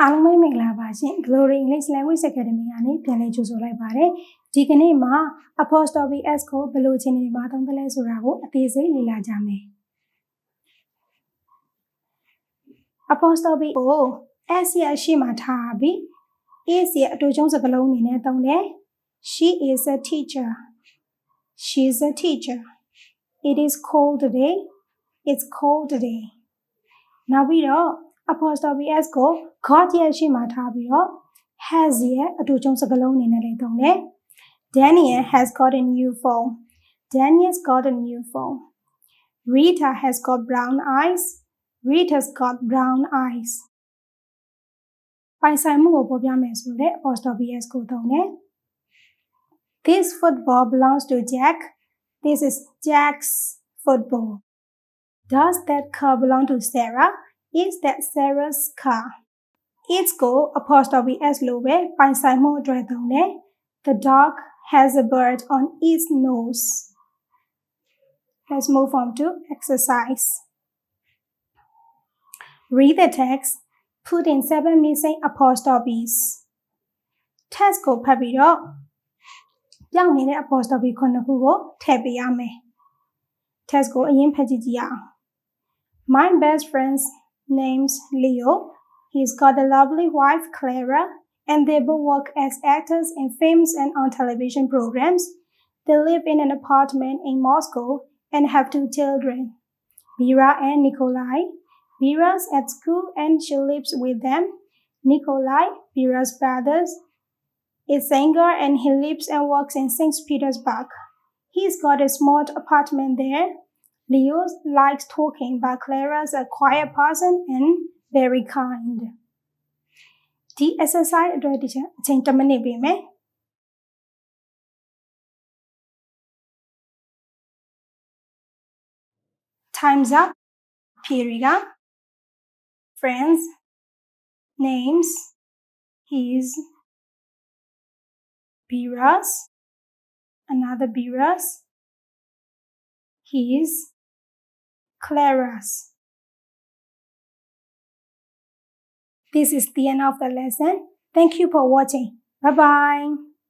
အားလုံးပဲမင်္ဂလာပါရှင် Glory English Language Academy ကနေပြန်လည်ကြိုဆိုလိုက်ပါတယ်ဒီကနေ့မှာ Apostrophe S ကိုဘယ်လိုအခြေအနေမှာသုံးသလဲဆိုတာကိုအသေးစိတ်လေ့လာကြမယ် Apostrophe ကို S ရဲ့အရှိမထားပြီး is ရဲ့အတူချုံးစကားလုံးအနေနဲ့သုံးတယ် She is a teacher She is a teacher It is cold today It's cold today နောက်ပြီးတော့Apostrophe S ကို got ရဲ့အရှိမထားပြီးတော့ has ရဲ့အတူချုံးစကားလုံးအနေနဲ့လည်းသုံးတယ် Daniel has got a new phone Daniel's got a new phone Rita has got brown eyes Rita's got brown eyes ပိုင်ဆိုင်မှုကိုဖော်ပြမယ်ဆိုတဲ့ Apostrophe S ကိုသုံးတယ် This football belongs to Jack This is Jack's football Does that car belong to Sarah Is that Sarah's car? It's go apostrophe S လို့ပဲပိုင်ဆိုင်မှုအတွက်သုံးတယ် The dog has a bird on its nose. Let's move on to exercise. Read the text. Put in 7 missing apostrophes. Text ကိုဖတ်ပြီးတော့ပြောင်းနေတဲ့ apostrophe 9ခုကိုထည့်ပေးရမယ် Text ကိုအရင်ဖတ်ကြည့်ကြအောင် My best friend's name's Leo. He's got a lovely wife, Clara, and they both work as actors in films and on television programs. They live in an apartment in Moscow and have 2 children, Vera and Nikolai. Vera's at school and she lives with them. Nikolai, Vera's brother, is a singer and he lives and works in St. Petersburg. He's got a small apartment there. Leo likes talking, but Clara's a quiet person and very kind. The exercise အတွက်ဒီချက်အချိန်10မိနစ်ပေးမယ် Time's up. Period. Friends. Names. His. Beras. Another Beras. His. Clara's. This is the end of the lesson. Thank you for watching. Bye-bye.